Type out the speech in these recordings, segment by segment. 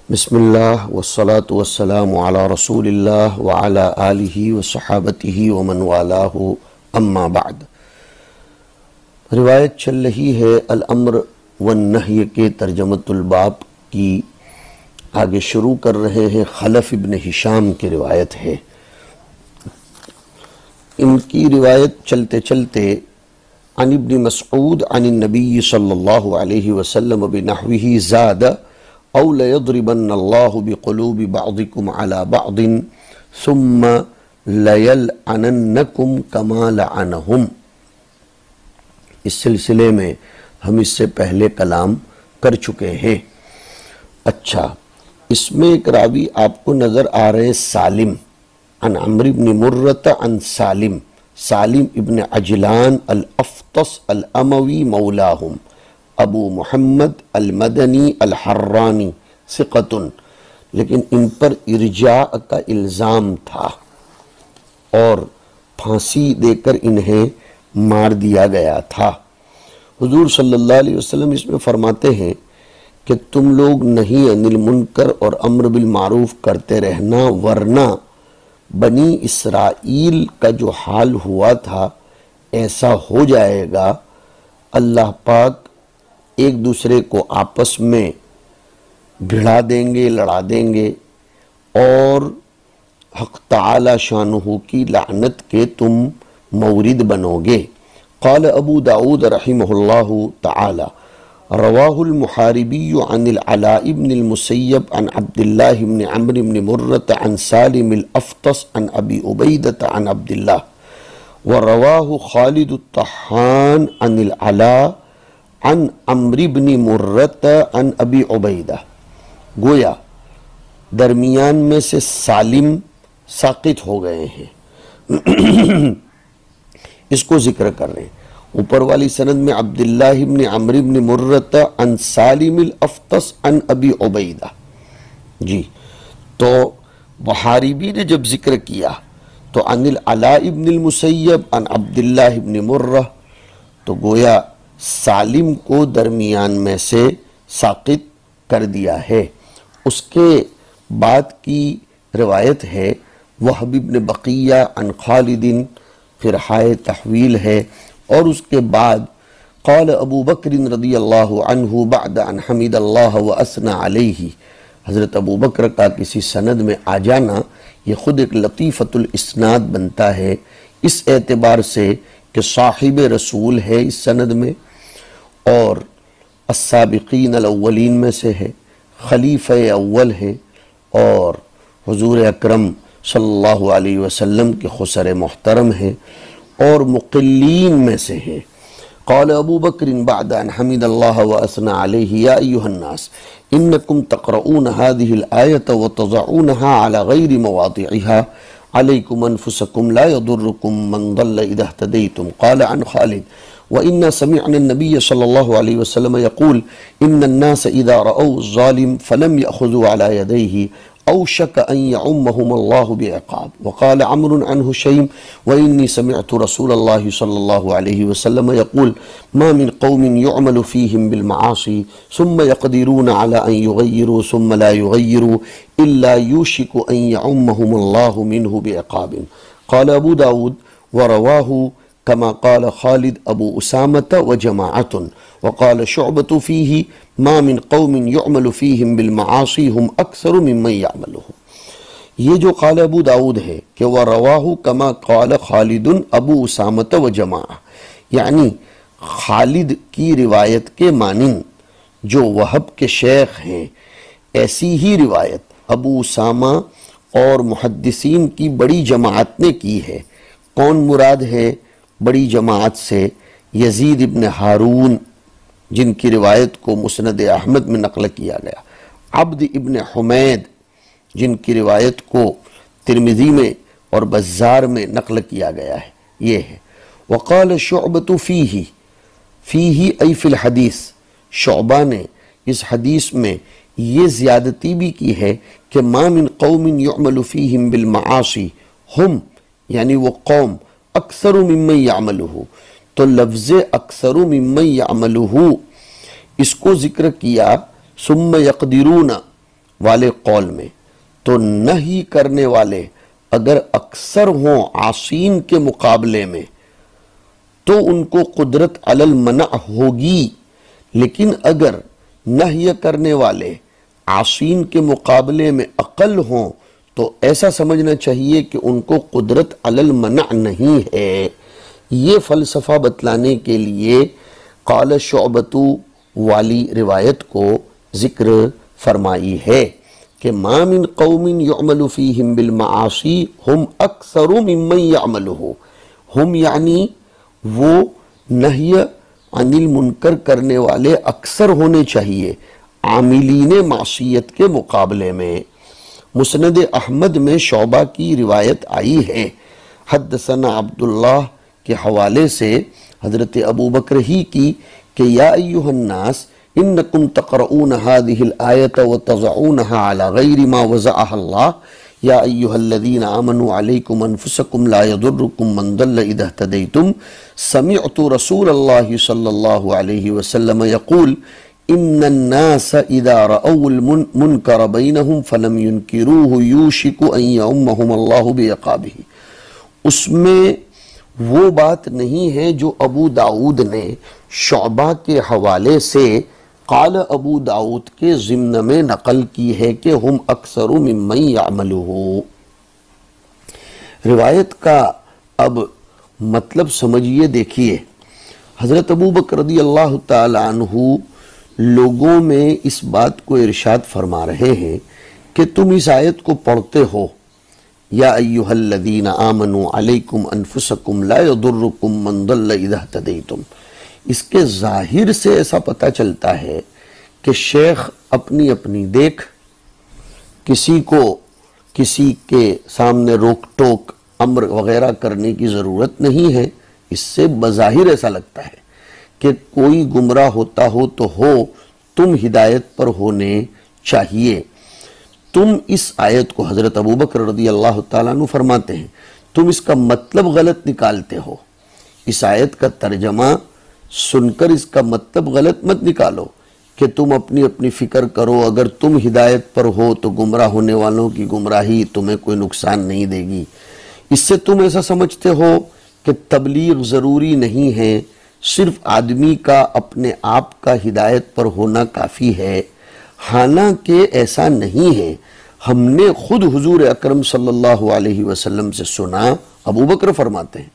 بسم اللہ والصلاة والسلام علی رسول اللہ وعلی آلہ وصحابتہ ومن والہ اما بعد۔ روایت چل رہی ہے الامر والنہی کے ترجمۃ الباب کی، آگے شروع کر رہے ہیں۔ خلف ابن ہشام کی روایت ہے۔ ان کی روایت چلتے چلتے عن ابن مسعود عن النبی صلی اللہ علیہ وسلم بنحوہ زاد او لیضربن اللہ بقلوب بعضکم علی بعض ثم لیلعننکم کما لعنہم۔ اس سلسلے میں ہم اس سے پہلے کلام کر چکے ہیں۔ اچھا، اس میں ایک راوی آپ کو نظر آ رہے سالم، عن عمرو بن مرۃ عن سالم، سالم ابن عجلان الافطس الاموی مولاہم، ابو محمد المدنی الحرانی ثقۃ، لیکن ان پر ارجاء کا الزام تھا اور پھانسی دے کر انہیں مار دیا گیا تھا۔ حضور صلی اللہ علیہ وسلم اس میں فرماتے ہیں کہ تم لوگ نہی عن المنکر اور امر بالمعروف کرتے رہنا، ورنہ بنی اسرائیل کا جو حال ہوا تھا ایسا ہو جائے گا۔ اللہ پاک ایک دوسرے کو آپس میں بھڑا دیں گے، لڑا دیں گے، اور حق تعالی شانہ کی لعنت کے تم مورد بنو گے۔ قال ابو داود رحمہ اللہ تعالی رواہ المحاربی عن العلاء بن المسیب عن عبد اللہ بن عمرو بن مرۃ عن سالم الافطس عن ابی عبیدۃ عن عبد اللہ، ورواہ خالد الطحان عن العلاء عن عمرو بن مرۃ عن ابی عبیدہ۔ گویا درمیان میں سے سالم ساقط ہو گئے ہیں، اس کو ذکر کر رہے ہیں۔ اوپر والی سند میں عبداللہ بن عمرو بن مرۃ عن سالم الافطس عن ابی عبیدہ، جی تو محاربی نے جب ذکر کیا تو عن العلاء بن المسیب عن عبداللہ بن مرہ، تو گویا سالم کو درمیان میں سے ساقط کر دیا ہے۔ اس کے بعد کی روایت ہے وہب بن بقیہ عن خالد، پھر ہائے تحویل ہے، اور اس کے بعد قال ابو بکر رضی اللہ عنہ بعد ان حمد اللہ واثنى علیہ، حضرت ابو بکر کا کسی سند میں آ جانا یہ خود ایک لطیفۃ الاسناد بنتا ہے، اس اعتبار سے کہ صاحب رسول ہے اس سند میں، اور السابقین الاولین میں سے ہے، خلیفہ اول ہے، اور حضور اکرم صلی اللہ علیہ وسلم کے خسر محترم ہے، اور مقلین میں سے ہے۔ قال ابو بکر بعد ان حمد اللہ واثنى علیہ یا ایہا الناس انکم تقرؤون هذه الآیة وتضعونها على غیر مواضعها علیکم انفسکم لا یضرکم من ضل اذا اہتدیتم۔ قال عن خالد وإنا سمعنا النبي صلى الله عليه وسلم يقول إن الناس إذا رأوا الظالم فلم يأخذوا على يديه أوشك أن يعمهم الله بعقاب۔ وقال عمرو عن هشيم وإني سمعت رسول الله صلى الله عليه وسلم يقول ما من قوم يعمل فيهم بالمعاصي ثم يقدرون على أن يغيروا ثم لا يغيروا إلا يوشك أن يعمهم الله منه بعقاب۔ قال أبو داود ورواه كما قال خالد ابو اسامة وجماعة، وقال شعبة فيه ما من قوم يعمل فيهم بالمعاصي هم اکثر ممن يعمله۔ یہ جو قال ابو داود ہے کہ ورواه كما قال خالد ابو اسامة وجماعة، یعنی خالد کی روایت کے مانند جو وہب کے شیخ ہیں ایسی ہی روایت ابو اسامہ اور محدثین کی بڑی جماعت نے کی ہے۔ کون مراد ہے بڑی جماعت سے؟ یزید ابن ہارون جن کی روایت کو مسند احمد میں نقل کیا گیا، عبد ابن حمید جن کی روایت کو ترمذی میں اور بزار میں نقل کیا گیا ہے، یہ ہے۔ وقال شعبۃ فیہ ای فی الحدیث، شعبہ نے اس حدیث میں یہ زیادتی بھی کی ہے کہ ما من قوم یعمل فیہم بالمعاصی، ہم یعنی وہ قوم اکثر ممن یعملہ، تو لفظ اکثر ممن یعملہ اس کو ذکر کیا ثم یقدرون، والے قول میں تو نہی کرنے والے اگر اکثر ہوں عاصین کے مقابلے میں تو ان کو قدرت علی المنع ہوگی، لیکن اگر نہی کرنے والے عاصین کے مقابلے میں اقل ہوں تو ایسا سمجھنا چاہیے کہ ان کو قدرت علی المنع نہیں ہے۔ یہ فلسفہ بتلانے کے لیے قال شعبۃ والی روایت کو ذکر فرمائی ہے کہ ما من قوم يعمل فيهم بالمعاصی هم اکثر ممن يعمله، ہم یعنی وہ نہی عن المنکر کرنے والے اکثر ہونے چاہیے عاملین معصیت کے مقابلے میں۔ مسند احمد میں شعبہ کی روایت آئی ہے، حدثنا عبداللہ کے حوالے سے حضرت ابو بکر ہی کی کہ یا ایہا الناس انکم تقرؤون هذه الآیت وتضعونها على غیر ما وضعها اللہ یا ایہا الذین آمنوا علیکم انفسکم لا یضرکم من ضل اذا اہتدیتم سمعت رسول اللہ صلی اللہ علیہ وسلم یقول ان الناس اذا رأوا المنکر بینہم فلم ینکروہ یوشک ان یعمہم اللہ بعقابہ۔ اس میں وہ بات نہیں ہے جو ابو داؤد نے شعبہ کے حوالے سے قال ابو داؤد کے ضمن میں نقل کی ہے کہ ہم اکثر ممن یعملہ۔ روایت کا اب مطلب سمجھیے، دیکھیے حضرت ابو بکر رضی اللہ تعالی عنہ لوگوں میں اس بات کو ارشاد فرما رہے ہیں کہ تم اس آیت کو پڑھتے ہو یا ایہا الذین آمنوا علیکم انفسکم لا یضرکم من ضل اذا اہتدیتم۔ اس کے ظاہر سے ایسا پتہ چلتا ہے کہ شیخ اپنی اپنی دیکھ، کسی کو کسی کے سامنے روک ٹوک امر وغیرہ کرنے کی ضرورت نہیں ہے۔ اس سے بظاہر ایسا لگتا ہے کہ کوئی گمراہ ہوتا ہو تو ہو، تم ہدایت پر ہونے چاہیے۔ تم اس آیت کو حضرت ابو بکر رضی اللہ تعالیٰ عنہ فرماتے ہیں، تم اس کا مطلب غلط نکالتے ہو۔ اس آیت کا ترجمہ سن کر اس کا مطلب غلط مت نکالو کہ تم اپنی اپنی فکر کرو، اگر تم ہدایت پر ہو تو گمراہ ہونے والوں کی گمراہی تمہیں کوئی نقصان نہیں دے گی۔ اس سے تم ایسا سمجھتے ہو کہ تبلیغ ضروری نہیں ہے، صرف آدمی کا اپنے آپ کا ہدایت پر ہونا کافی ہے، حالانکہ ایسا نہیں ہے۔ ہم نے خود حضور اکرم صلی اللہ علیہ وسلم سے سنا، ابو بکر فرماتے ہیں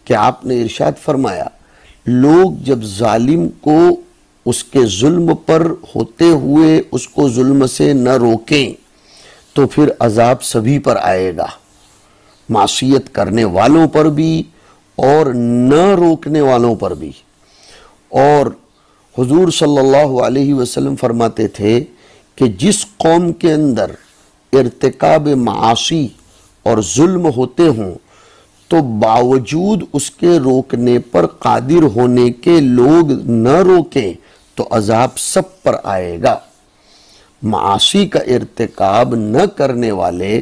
کہ آپ نے ارشاد فرمایا لوگ جب ظالم کو اس کے ظلم پر ہوتے ہوئے اس کو ظلم سے نہ روکیں تو پھر عذاب سبھی پر آئے گا، معصیت کرنے والوں پر بھی اور نہ روکنے والوں پر بھی۔ اور حضور صلی اللہ علیہ وسلم فرماتے تھے کہ جس قوم کے اندر ارتکاب معاصی اور ظلم ہوتے ہوں تو باوجود اس کے روکنے پر قادر ہونے کے لوگ نہ روکیں تو عذاب سب پر آئے گا۔ معاصی کا ارتکاب نہ کرنے والے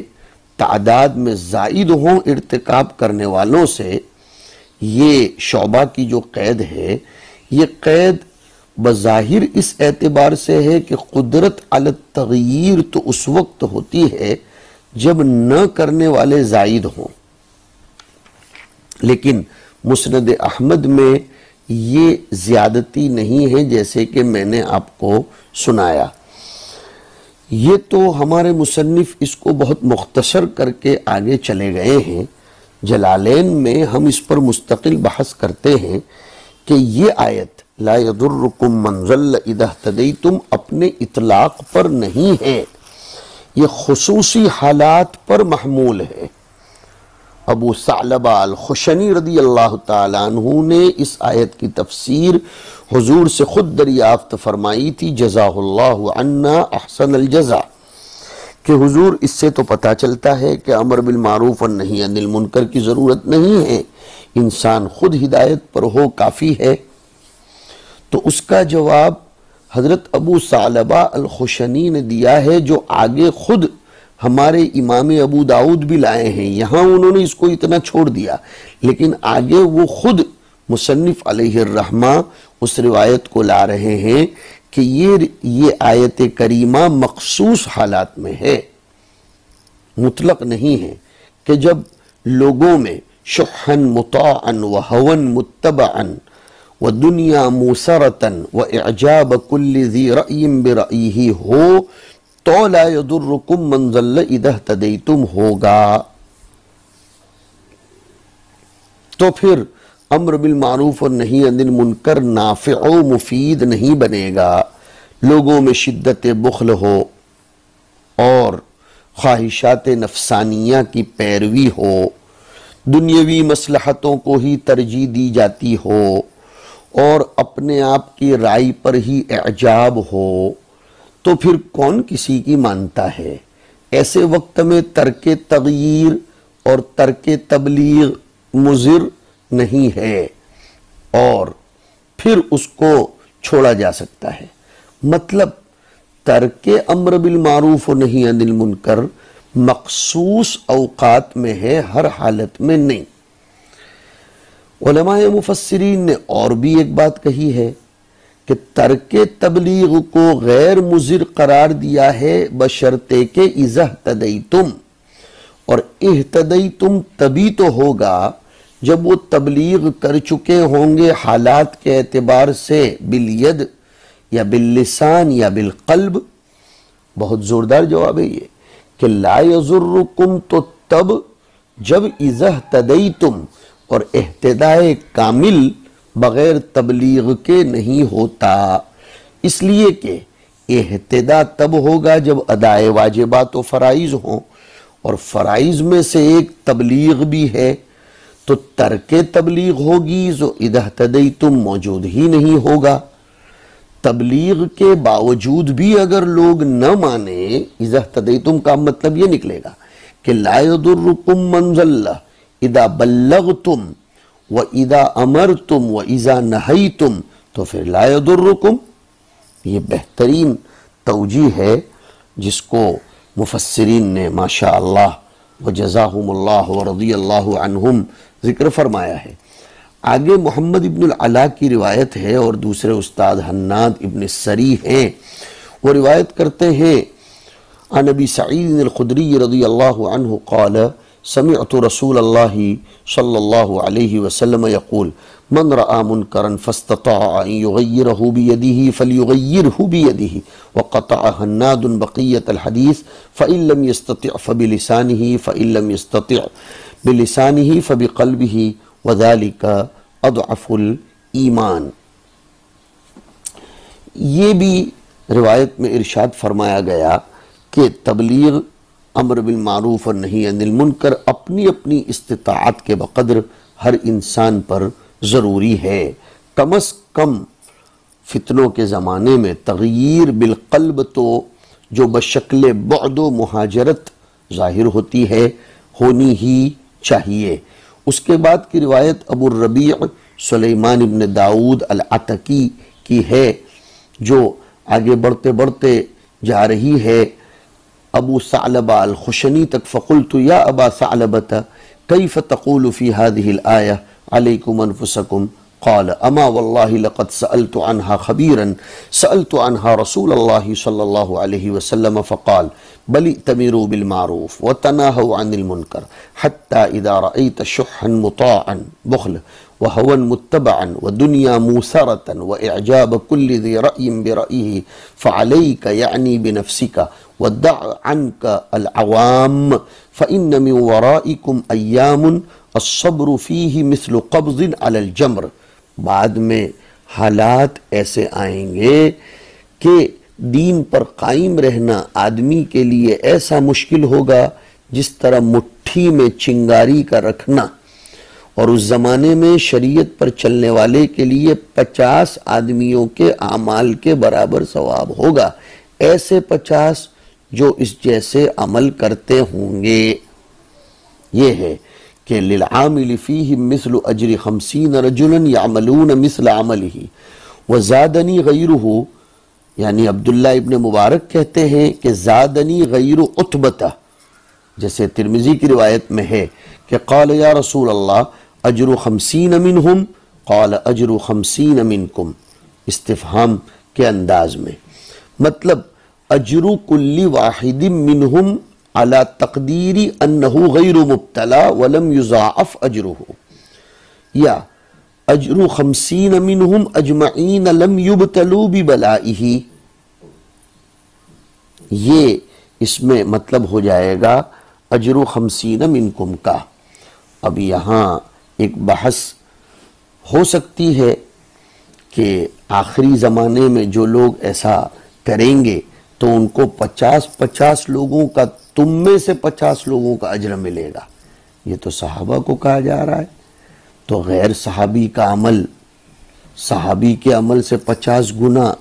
تعداد میں زائد ہوں ارتکاب کرنے والوں سے، یہ شعبہ کی جو قید ہے، یہ قید بظاہر اس اعتبار سے ہے کہ قدرت علی التغییر تو اس وقت ہوتی ہے جب نہ کرنے والے زائد ہوں، لیکن مسند احمد میں یہ زیادتی نہیں ہے جیسے کہ میں نے آپ کو سنایا۔ یہ تو ہمارے مصنف اس کو بہت مختصر کر کے آگے چلے گئے ہیں۔ جلالین میں ہم اس پر مستقل بحث کرتے ہیں کہ یہ آیت لا یضرکم من ضل اذا اہتدیتم اپنے اطلاق پر نہیں ہے، یہ خصوصی حالات پر محمول ہے۔ ابو ثعلبہ الخشنی رضی اللہ تعالیٰ عنہ نے اس آیت کی تفسیر حضور سے خود دریافت فرمائی تھی، جزاہ اللہ عنا احسن الجزا، کہ حضور اس سے تو پتہ چلتا ہے کہ امر بالمعروف اور نہی عن المنکر کی ضرورت نہیں ہے، انسان خود ہدایت پر ہو کافی ہے۔ تو اس کا جواب حضرت ابو ثعلبہ الخشنی نے دیا ہے، جو آگے خود ہمارے امام ابو داؤد بھی لائے ہیں۔ یہاں انہوں نے اس کو اتنا چھوڑ دیا، لیکن آگے وہ خود مصنف علیہ الرحمہ اس روایت کو لا رہے ہیں کہ یہ آیت کریمہ مخصوص حالات میں ہے، مطلق نہیں ہے کہ جب لوگوں میں شحن مطاعن و ہون متبعن و دنیا موسرتن و اعجاب کل ذی رأی برأیہ ہو تو لا یضرکم من ضل اذا اہتدیتم ہوگا، تو پھر امر بالمعروف اور نہی عن المنکر نافع و مفید نہیں بنے گا۔ لوگوں میں شدت بخل ہو اور خواہشات نفسانیہ کی پیروی ہو، دنیاوی مصلحتوں کو ہی ترجیح دی جاتی ہو اور اپنے آپ کی رائے پر ہی اعجاب ہو، تو پھر کون کسی کی مانتا ہے؟ ایسے وقت میں ترک تغییر اور ترک تبلیغ مضر نہیں ہے اور پھر اس کو چھوڑا جا سکتا ہے۔ مطلب ترک امر بالمعروف و نہی عن المنکر مخصوص اوقات میں ہے، ہر حالت میں نہیں۔ علماء مفسرین نے اور بھی ایک بات کہی ہے کہ ترک تبلیغ کو غیر مضر قرار دیا ہے بشرطے کہ اذا اہتدیتم، اور اہتدیتم تبھی تو ہوگا جب وہ تبلیغ کر چکے ہوں گے حالات کے اعتبار سے، بالید یا باللسان یا بالقلب۔ بہت زوردار جواب ہے یہ کہ لا یضرکم تو تب جب اذا اہتدیتم، اور اہتدائے کامل بغیر تبلیغ کے نہیں ہوتا، اس لیے کہ اہتدا تب ہوگا جب ادائے واجبات و فرائض ہوں، اور فرائض میں سے ایک تبلیغ بھی ہے، تو ترک تبلیغ ہوگی جو اذا اہتدیتم موجود ہی نہیں ہوگا۔ تبلیغ کے باوجود بھی اگر لوگ نہ مانیں، اذا اہتدیتم کا مطلب یہ نکلے گا کہ لا یضرکم من ضل اذا بلغتم و اذا امرتم و اذا نہیتم، تو پھر لا یضرکم۔ یہ بہترین توجیہ ہے جس کو مفسرین نے ماشاءاللہ وجزاہم اللہ ورضی اللہ عنہم ذکر فرمایا ہے۔ آگے محمد ابن العلا کی روایت ہے اور دوسرے استاد حناد ابن السری ہیں، وہ روایت کرتے ہیں عن ابی سعید الخدری رضی اللہ عنہ قال سمعت رسول اللہ صلی اللہ علیہ وسلم یقول من رأى منکرا فاستطاع ان یغیرہ بیدہ فلیغیرہ بیدہ، وقطع حناد بقیت الحدیث فإن لم يستطع فبلسانہ فإن لم يستطع بلسانہ فبقلبہ وذالک اضعف الایمان۔ یہ بھی روایت میں ارشاد فرمایا گیا کہ تبلیغ، امر بالمعروف اور نہی عن المنکر اپنی اپنی استطاعت کے بقدر ہر انسان پر ضروری ہے۔ کم از کم فتنوں کے زمانے میں تغییر بالقلب تو جو بشکل بعد و مہاجرت ظاہر ہوتی ہے ہونی ہی چاہیے۔ اس کے بعد کی روایت ابو الربیع سلیمان ابن داؤد العتکی کی ہے جو آگے بڑھتے بڑھتے جا رہی ہے ابو ثعلبہ الخشنی تک۔ فقلت یا ابا ثعلبۃ کیف تقول فی هذه الآیہ علیکم انفسکم قال اما واللہ لقد سألت عنها خبیرا سألت عنها رسول اللہ صلی اللہ علیہ وسلم فقال بل ائتمروا بالمعروف وتناہوا عن المنکر حتی اذا رأیت شحا مطاعا بخل وهوا متبعا ودنیا موسرة واعجاب كل ذی رأی برأیہ فعلیک یعنی بنفسک ودع عنك العوام فإن من ورائكم أيام الصبر فيه مثل قبض على الجمر۔ بعد میں حالات ایسے آئیں گے کہ دین پر قائم رہنا آدمی کے لیے ایسا مشکل ہوگا جس طرح مٹھی میں چنگاری کا رکھنا، اور اس زمانے میں شریعت پر چلنے والے کے لیے 50 آدمیوں کے اعمال کے برابر ثواب ہوگا، ایسے 50 جو اس جیسے عمل کرتے ہوں گے۔ یہ ہے کہ للعامل فیہ مثل اجر 50 رجلا یعملون مثل عملہ وزادنی غیرہ، یعنی عبداللہ ابن مبارک کہتے ہیں کہ زادنی غیر عتبہ، جیسے ترمذی کی روایت میں ہے کہ قال یا رسول اللہ اجر 50 منہم قال اجر 50 منکم، استفہام کے انداز میں، مطلب اجر کل واحد منہم علی تقدیر انہ غیر مبتلا ولم یضاعف اجرہ، یا اجر 50 منہم اجمعین لم یبتلوا ببلائہ، یہ اس میں مطلب ہو جائے گا اجر 50 منکم کا۔ اب یہاں ایک بحث ہو سکتی ہے کہ آخری زمانے میں جو لوگ ایسا کریں گے تو ان کو 50 لوگوں کا، تم میں سے 50 لوگوں کا اجر ملے گا، یہ تو صحابہ کو کہا جا رہا ہے، تو غیر صحابی کا عمل صحابی کے عمل سے 50 گنا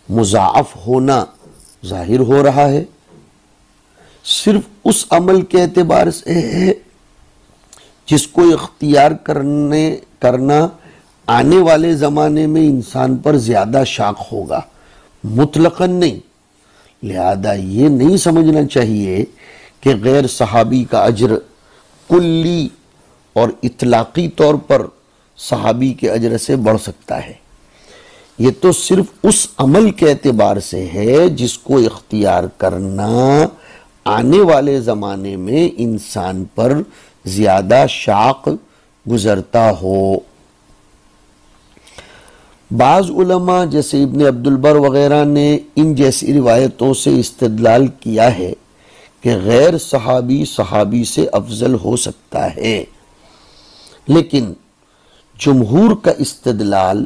مضاعف ہونا ظاہر ہو رہا ہے۔ صرف اس عمل کے اعتبار سے ہے جس کو اختیار کرنا آنے والے زمانے میں انسان پر زیادہ شاق ہوگا، مطلقاً نہیں۔ لہذا یہ نہیں سمجھنا چاہیے کہ غیر صحابی کا اجر کلی اور اطلاقی طور پر صحابی کے اجر سے بڑھ سکتا ہے، یہ تو صرف اس عمل کے اعتبار سے ہے جس کو اختیار کرنا آنے والے زمانے میں انسان پر زیادہ شاق گزرتا ہو۔ بعض علماء جیسے ابن عبد البر وغیرہ نے ان جیسی روایتوں سے استدلال کیا ہے کہ غیر صحابی صحابی سے افضل ہو سکتا ہے، لیکن جمہور کا استدلال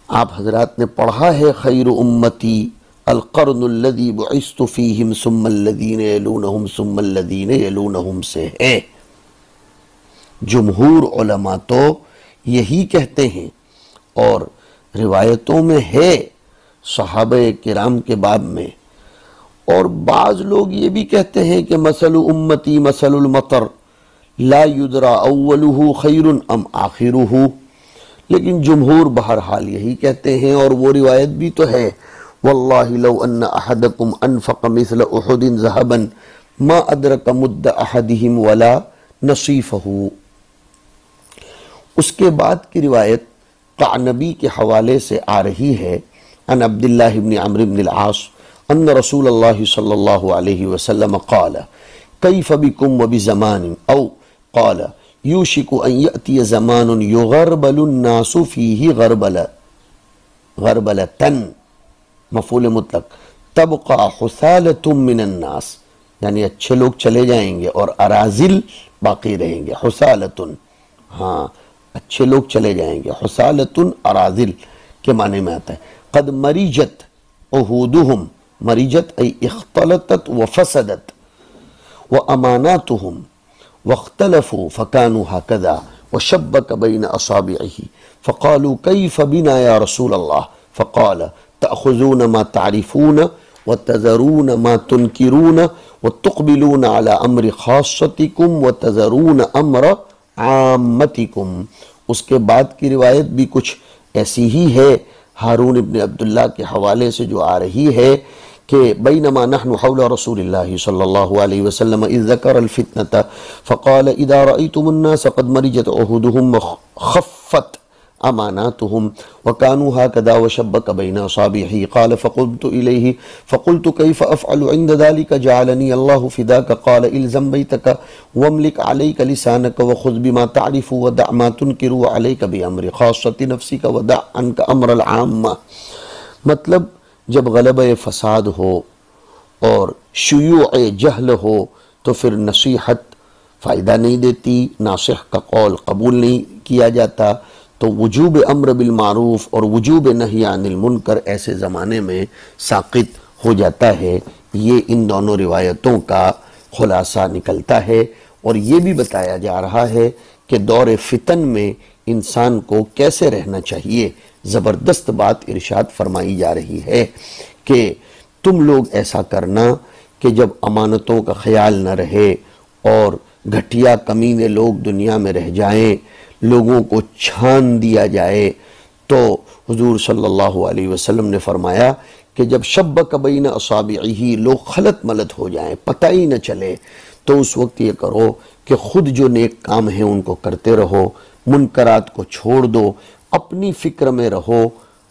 آپ حضرات نے پڑھا ہے خیر امتی القرن الذی بعثت فیہم ثم الذین یلونہم ثم الذین یلونہم سے ہے۔ جمہور علماء تو یہی کہتے ہیں، اور روایتوں میں ہے صحابہ کرام کے باب میں، اور بعض لوگ یہ بھی کہتے ہیں کہ مثل امتی مثل المطر لا یدرا اولہ خیر ام آخرہ، لیکن جمہور بہرحال یہی کہتے ہیں، اور وہ روایت بھی تو ہے واللہ لو ان احدکم انفق مثل احد ذہبا ما ادرک مد احدہم ولا نصیفہ۔ اس کے بعد کی روایت قعنبی کے حوالے سے آ رہی ہے عن عبداللہ بن عمرو بن العاص ان رسول اللہ صلی اللہ علیہ وسلم قال کیف بکم وبزمان او قال یوشک ان یأتی زمان یغربل الناس فیہ غربلتن، مفعول مطلق، تبقى حثالۃ من الناس، یعنی اچھے لوگ چلے جائیں گے اور اراذل باقی رہیں گے۔ حثالۃ، ہاں اچھے لوگ چلے جائیں گے، حثالۃ اراذل کے معنی میں آتا ہے۔ قد مریجت عہودہم، مریجت ای اختلطت وفسدت، واماناتہم واختلفوا فكانوا هكذا وشبك بين اصابعه فقالوا كيف بنا يا رسول الله فقال تأخذون ما تعرفون وتذرون ما تنكرون وتقبلون على امر خاصتكم وتذرون امر عامتكم۔ اس کے بعد کی روایت بھی کچھ ایسی ہی ہے ہارون ابن عبداللہ کے حوالے سے جو آ رہی ہے کہ بینما نحن حول رسول اللہ صلی اللہ علیہ وسلم اذ ذکر الفتنة فقال اذا رأيتم الناس قد مرجت عہودهم وخفت اماناتهم وكانوا هكذا وشبك بين اصابعه قال فقمت اليه فقلت كيف افعل عند ذلك جعلني الله فداك قال الزم بيتك واملك عليك لسانك وخذ بما تعرف ودع ما تنكر عليك بامر خاصة نفسك ودع عنك امر العامة۔ مطلب جب غلبہ فساد ہو اور شیوع جہل ہو تو پھر نصیحت فائدہ نہیں دیتی، ناصح کا قول قبول نہیں کیا جاتا، تو وجوب امر بالمعروف اور وجوب نہی عن المنکر ایسے زمانے میں ساقط ہو جاتا ہے۔ یہ ان دونوں روایتوں کا خلاصہ نکلتا ہے، اور یہ بھی بتایا جا رہا ہے کہ دور فتن میں انسان کو کیسے رہنا چاہیے۔ زبردست بات ارشاد فرمائی جا رہی ہے کہ تم لوگ ایسا کرنا کہ جب امانتوں کا خیال نہ رہے اور گھٹیا کمینے لوگ دنیا میں رہ جائیں، لوگوں کو چھان دیا جائے، تو حضور صلی اللہ علیہ وسلم نے فرمایا کہ جب شبک بین اصابعہ لوگ خلط ملط ہو جائیں، پتہ ہی نہ چلے، تو اس وقت یہ کرو کہ خود جو نیک کام ہیں ان کو کرتے رہو، منکرات کو چھوڑ دو، اپنی فکر میں رہو،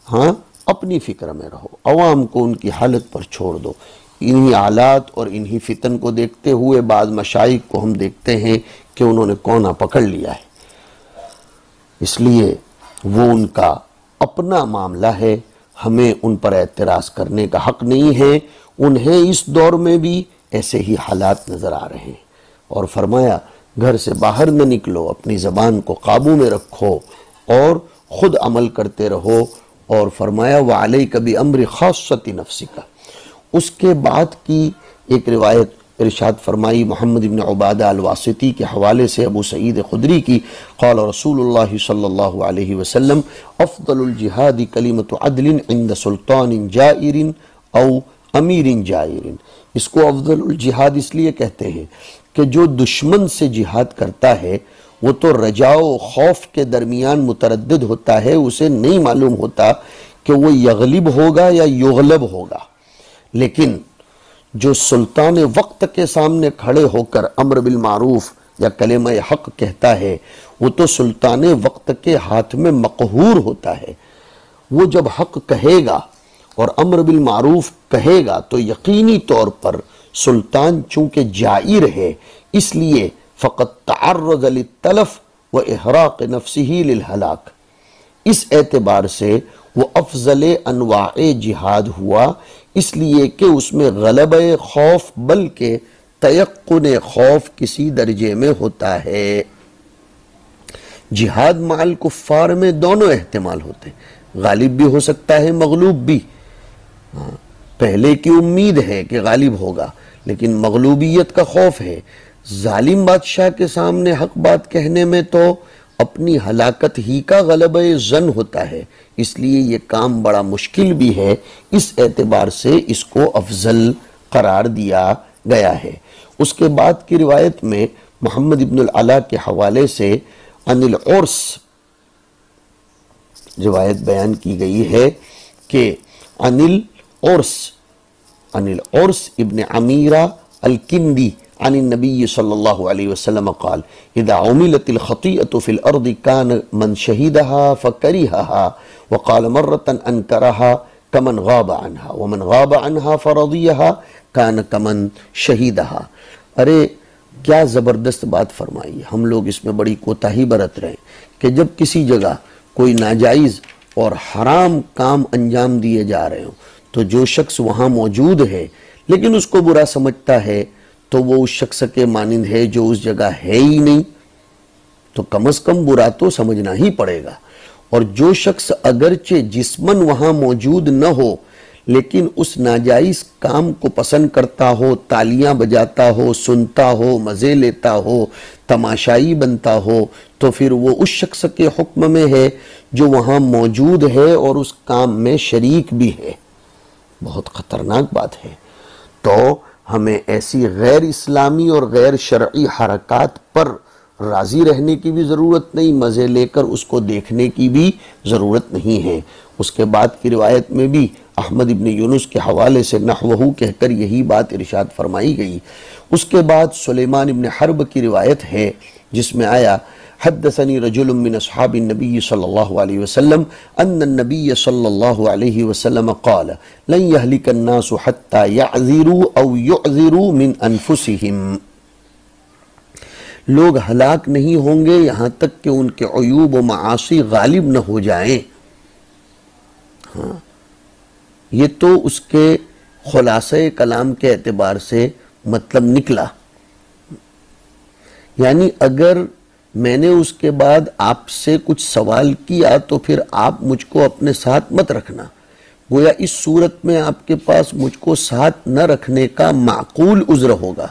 ہاں اپنی فکر میں رہو، عوام کو ان کی حالت پر چھوڑ دو۔ انہی حالات اور انہی فتن کو دیکھتے ہوئے بعض مشائخ کو ہم دیکھتے ہیں کہ انہوں نے کونا پکڑ لیا ہے، اس لیے وہ ان کا اپنا معاملہ ہے، ہمیں ان پر اعتراض کرنے کا حق نہیں ہے۔ انہیں اس دور میں بھی ایسے ہی حالات نظر آ رہے ہیں، اور فرمایا گھر سے باہر نہ نکلو، اپنی زبان کو قابو میں رکھو اور خود عمل کرتے رہو، اور فرمایا وَعَلَيْكَ بِأَمْرِ خَاصَّةِ نَفْسِكَ۔ اس کے بعد کی ایک روایت ارشاد فرمائی محمد بن عبادہ الواسطی کے حوالے سے ابو سعید خدری کی، قال رسول اللہ صلی اللہ علیہ وسلم افضل الجہاد کلمۃ عدل عند سلطان جائر او امیر جائر۔ اس کو افضل الجہاد اس لیے کہتے ہیں کہ جو دشمن سے جہاد کرتا ہے وہ تو رجاء و خوف کے درمیان متردد ہوتا ہے، اسے نہیں معلوم ہوتا کہ وہ یغلب ہوگا یا یغلب ہوگا، لیکن جو سلطان وقت کے سامنے کھڑے ہو کر امر بالمعروف یا کلمہ حق کہتا ہے وہ تو سلطان وقت کے ہاتھ میں مقہور ہوتا ہے۔ وہ جب حق کہے گا اور امر بالمعروف کہے گا تو یقینی طور پر سلطان چونکہ جائر ہے، اس لیے فقط تعرض للتلف و احراق نفسه للہلاک، اس اعتبار سے وہ افضل انواع جہاد ہوا، اس لیے کہ اس میں غلبہ خوف بلکہ تیقن خوف کسی درجے میں ہوتا ہے۔ جہاد مع الکفار میں دونوں احتمال ہوتے ہیں، غالب بھی ہو سکتا ہے مغلوب بھی، پہلے کی امید ہے کہ غالب ہوگا لیکن مغلوبیت کا خوف ہے۔ ظالم بادشاہ کے سامنے حق بات کہنے میں تو اپنی ہلاکت ہی کا غلبہ ظن ہوتا ہے، اس لیے یہ کام بڑا مشکل بھی ہے، اس اعتبار سے اس کو افضل قرار دیا گیا ہے۔ اس کے بعد کی روایت میں محمد ابن العلا کے حوالے سے عن العرس روایت بیان کی گئی ہے کہ عن العرس ابن عمیرہ الکندی عن النبی صلی اللہ علیہ وسلم قال اذا عملت الخطیئة في الارض كان من شہدها فکرہها وقال مرة انکرها كمن غاب عنها ومن غاب عنها فرضیها كان كمن شہدها۔ ارے کیا زبردست بات فرمائی ہے، ہم لوگ اس میں بڑی کوتاہی برت رہے ہیں کہ جب کسی جگہ کوئی ناجائز اور حرام کام انجام دیے جا رہے ہوں تو جو شخص وہاں موجود ہے لیکن اس کو برا سمجھتا ہے تو وہ اس شخص کے مانند ہے جو اس جگہ ہے ہی نہیں، تو کم از کم برا تو سمجھنا ہی پڑے گا۔ اور جو شخص اگرچہ جسماً وہاں موجود نہ ہو لیکن اس ناجائز کام کو پسند کرتا ہو، تالیاں بجاتا ہو، سنتا ہو، مزے لیتا ہو، تماشائی بنتا ہو، تو پھر وہ اس شخص کے حکم میں ہے جو وہاں موجود ہے اور اس کام میں شریک بھی ہے۔ بہت خطرناک بات ہے۔ تو ہمیں ایسی غیر اسلامی اور غیر شرعی حرکات پر راضی رہنے کی بھی ضرورت نہیں، مزے لے کر اس کو دیکھنے کی بھی ضرورت نہیں ہے۔ اس کے بعد کی روایت میں بھی احمد ابن یونس کے حوالے سے نحوہ کہہ کر یہی بات ارشاد فرمائی گئی۔ اس کے بعد سلیمان ابن حرب کی روایت ہے جس میں آیا حدثني رجل من اصحاب النبي صلى الله عليه وسلم ان النبي صلى الله عليه وسلم قال لن يهلك الناس حتى يعذروا او يعذروا من انفسهم۔ لوگ ہلاک نہیں ہوں گے یہاں تک کہ ان کے عیوب و معاصی غالب نہ ہو جائیں۔ ہاں یہ تو اس کے خلاصہ کلام کے اعتبار سے مطلب نکلا، یعنی اگر میں نے اس کے بعد آپ سے کچھ سوال کیا تو پھر آپ مجھ کو اپنے ساتھ مت رکھنا، گویا اس صورت میں آپ کے پاس مجھ کو ساتھ نہ رکھنے کا معقول عذر ہوگا۔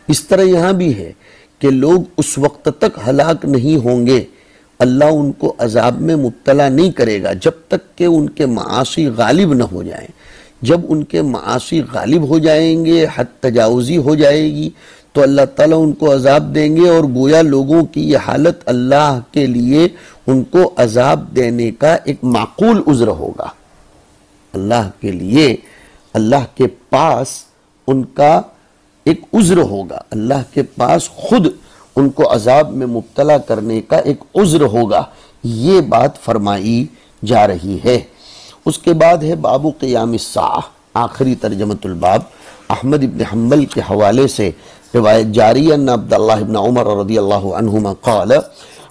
اس طرح یہاں بھی ہے کہ لوگ اس وقت تک ہلاک نہیں ہوں گے، اللہ ان کو عذاب میں مبتلا نہیں کرے گا جب تک کہ ان کے معاصی غالب نہ ہو جائیں۔ جب ان کے معاصی غالب ہو جائیں گے، حد تجاوزی ہو جائے گی، تو اللہ تعالیٰ ان کو عذاب دیں گے، اور گویا لوگوں کی یہ حالت اللہ کے لیے ان کو عذاب دینے کا ایک معقول عذر ہوگا۔ اللہ کے لیے، اللہ کے پاس ان کا ایک عذر ہوگا، اللہ کے پاس خود ان کو عذاب میں مبتلا کرنے کا ایک عذر ہوگا، یہ بات فرمائی جا رہی ہے۔ اس کے بعد ہے باب قیام الساعہ، آخری ترجمۃ الباب، احمد ابن حنبل کے حوالے سے روایت جاری ہے ان عبداللہ ابن عمر رضی اللہ عنہما قال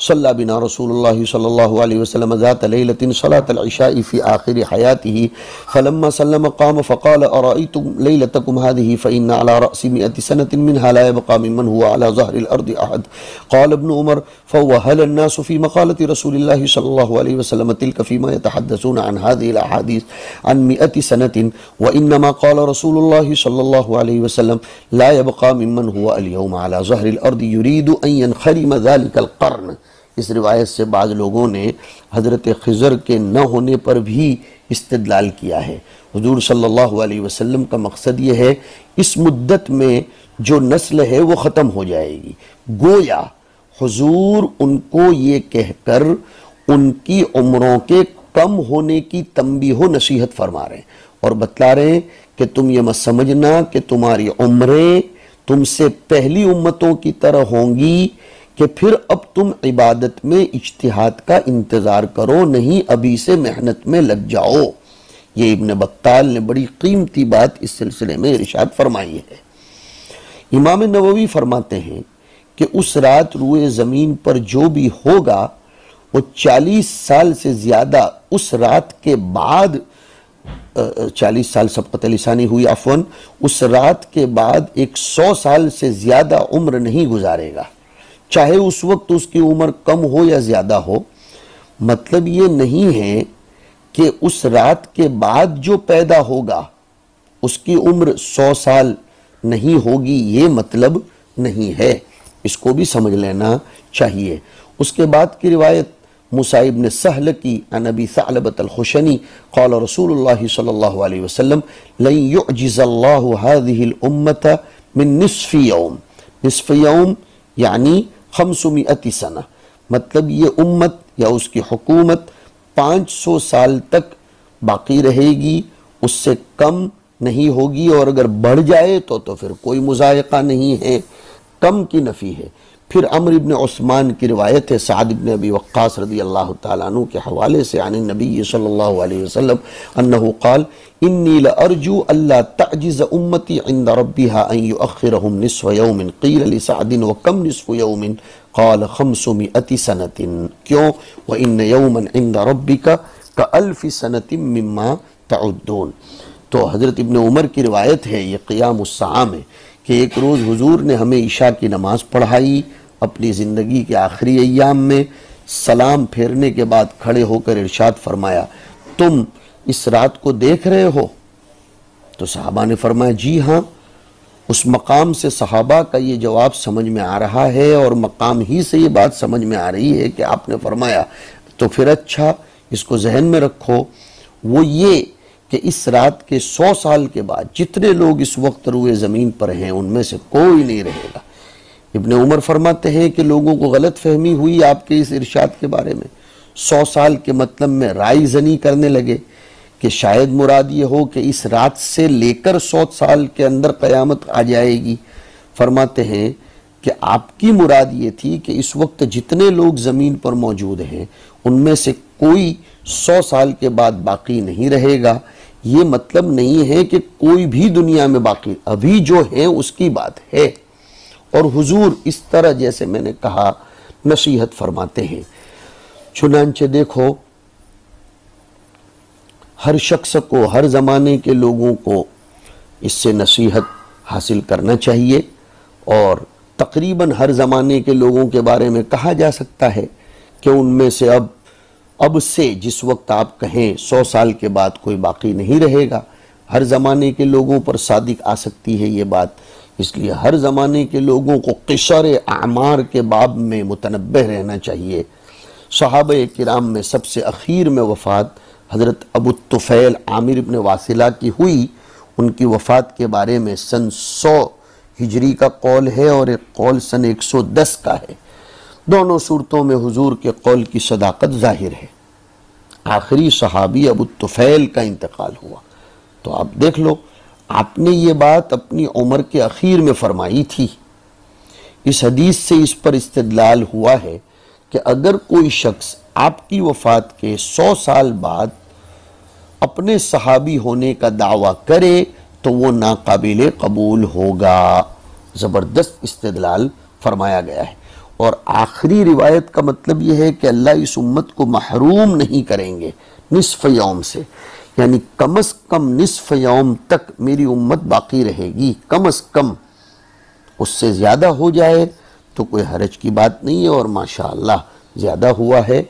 صلی بنا رسول اللہ صلی اللہ علیہ وسلم ذات لیلۃ صلاة العشاء فی آخر حیاته فلما سلم قام فقال ارأيتم لیلتکم هذه فإن على رأس 100 سنة منها لا يبقى ممن هو على ظهر الأرض أحد. قال ابن عمر فوهل الناس في مقالة رسول الله صلى الله عليه وسلم تلك فيما يتحدثون عن هذه الأحاديث عن 100 سنة وإنما قال رسول الله صلى الله عليه وسلم لا يبقى ممن هو اليوم على ظهر الأرض يريد أن ينخرم ذلك القرن. اس روایت سے بعض لوگوں نے حضرت خضر کے نہ ہونے پر بھی استدلال کیا ہے. حضور صلی اللہ علیہ وسلم کا مقصد یہ ہے اس مدت میں جو نسل ہے وہ ختم ہو جائے گی. گویا حضور ان کو یہ کہہ کر ان کی عمروں کے کم ہونے کی تنبیہ و نصیحت فرما رہے ہیں اور بتلا رہے ہیں کہ تم یہ مت سمجھنا کہ تمہاری عمریں تم سے پہلی امتوں کی طرح ہوں گی کہ پھر اب تم عبادت میں اجتہاد کا انتظار کرو، نہیں ابھی سے محنت میں لگ جاؤ. یہ ابن بطال نے بڑی قیمتی بات اس سلسلے میں ارشاد فرمائی ہے. امام نووی فرماتے ہیں کہ اس رات روئے زمین پر جو بھی ہوگا وہ 40 سال سے زیادہ اس رات کے بعد 40 سال سبقت لسانی ہوئی عفواً اس رات کے بعد 100 سال سے زیادہ عمر نہیں گزارے گا، چاہے اس وقت اس کی عمر کم ہو یا زیادہ ہو. مطلب یہ نہیں ہے کہ اس رات کے بعد جو پیدا ہوگا اس کی عمر 100 سال نہیں ہوگی، یہ مطلب نہیں ہے، اس کو بھی سمجھ لینا چاہیے. اس کے بعد کی روایت موسیٰ ابن سہل کی عن ابی ثعلبۃ الخشنی قال رسول اللہ صلی اللہ علیہ وسلم لن يعجز اللہ هذه الامة من نصف یوم. نصف یوم یعنی 500 سنہ، مطلب یہ امت یا اس کی حکومت 500 سال تک باقی رہے گی، اس سے کم نہیں ہوگی، اور اگر بڑھ جائے تو پھر کوئی مضائقہ نہیں ہے، کم کی نفی ہے. پھر عمر ابن عثمان کی روایت ہے سعد ابن ابی وقاص رضی اللہ تعالیٰ عنہ کے حوالے سے عن النبی صلی اللہ علیہ وسلم انہو قال انی لارجو اللہ تعجز امتی عند ربها ان یؤخرهم نصف یوم. قیل لسعد وکم نصف یوم قال 500 سنة. کیوں؟ وان یوما عند ربک کالف سنة مما تعدون. تو حضرت ابن عمر کی روایت ہے، یہ قیام الساعہ میں، کہ ایک روز حضور نے ہمیں عشاء کی نماز پڑھائی اپنی زندگی کے آخری ایام میں. سلام پھیرنے کے بعد کھڑے ہو کر ارشاد فرمایا تم اس رات کو دیکھ رہے ہو؟ تو صحابہ نے فرمایا جی ہاں. اس مقام سے صحابہ کا یہ جواب سمجھ میں آ رہا ہے، اور مقام ہی سے یہ بات سمجھ میں آ رہی ہے کہ آپ نے فرمایا تو پھر اچھا اس کو ذہن میں رکھو، وہ یہ کہ اس رات کے 100 سال کے بعد جتنے لوگ اس وقت روئے زمین پر ہیں ان میں سے کوئی نہیں رہے گا. ابن عمر فرماتے ہیں کہ لوگوں کو غلط فہمی ہوئی آپ کے اس ارشاد کے بارے میں. 100 سال کے مطلب میں رائے زنی کرنے لگے کہ شاید مراد یہ ہو کہ اس رات سے لے کر 100 سال کے اندر قیامت آ جائے گی. فرماتے ہیں کہ آپ کی مراد یہ تھی کہ اس وقت جتنے لوگ زمین پر موجود ہیں ان میں سے کوئی 100 سال کے بعد باقی نہیں رہے گا. یہ مطلب نہیں ہے کہ کوئی بھی دنیا میں باقی، ابھی جو ہیں اس کی بات ہے. اور حضور اس طرح جیسے میں نے کہا نصیحت فرماتے ہیں. چنانچہ دیکھو ہر شخص کو، ہر زمانے کے لوگوں کو اس سے نصیحت حاصل کرنا چاہیے، اور تقریباً ہر زمانے کے لوگوں کے بارے میں کہا جا سکتا ہے کہ ان میں سے اب سے جس وقت آپ کہیں 100 سال کے بعد کوئی باقی نہیں رہے گا. ہر زمانے کے لوگوں پر صادق آ سکتی ہے یہ بات، اس لیے ہر زمانے کے لوگوں کو قصر اعمار کے باب میں متنبہ رہنا چاہیے. صحابہ کرام میں سب سے اخیر میں وفات حضرت ابو الطفیل عامر ابن واصلہ کی ہوئی. ان کی وفات کے بارے میں سن 100 ہجری کا قول ہے اور ایک قول سن 110 کا ہے. دونوں صورتوں میں حضور کے قول کی صداقت ظاہر ہے. آخری صحابی ابو الطفیل کا انتقال ہوا. تو آپ دیکھ لو، آپ نے یہ بات اپنی عمر کے اخیر میں فرمائی تھی. اس حدیث سے اس پر استدلال ہوا ہے کہ اگر کوئی شخص آپ کی وفات کے 100 سال بعد اپنے صحابی ہونے کا دعویٰ کرے تو وہ ناقابل قبول ہوگا۔ زبردست استدلال فرمایا گیا ہے۔ اور آخری روایت کا مطلب یہ ہے کہ اللہ اس امت کو محروم نہیں کریں گے نصف یوم سے، یعنی کم از کم نصف یوم تک میری امت باقی رہے گی، کم از کم۔ اس سے زیادہ ہو جائے تو کوئی حرج کی بات نہیں ہے، اور ماشاءاللہ زیادہ ہوا ہے۔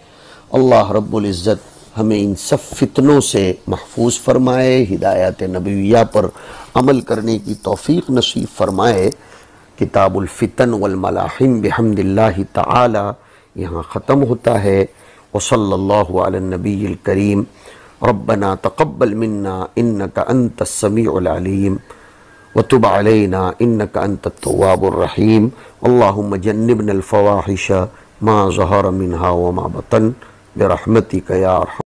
اللہ رب العزت ہمیں ان سب فتنوں سے محفوظ فرمائے، ہدایات نبویہ پر عمل کرنے کی توفیق نصیب فرمائے۔ کتاب الفتن والملاحم بحمد اللہ تعالی یہاں ختم ہوتا ہے۔ وصلی اللہ علی النبی الکریم۔ ربنا تقبل منا انک انت السمیع العلیم وتب علینا انک انت التواب الرحیم۔ اللہم جنبنا الفواحش ما ظہر منها وما بطن برحمتک یا ارحم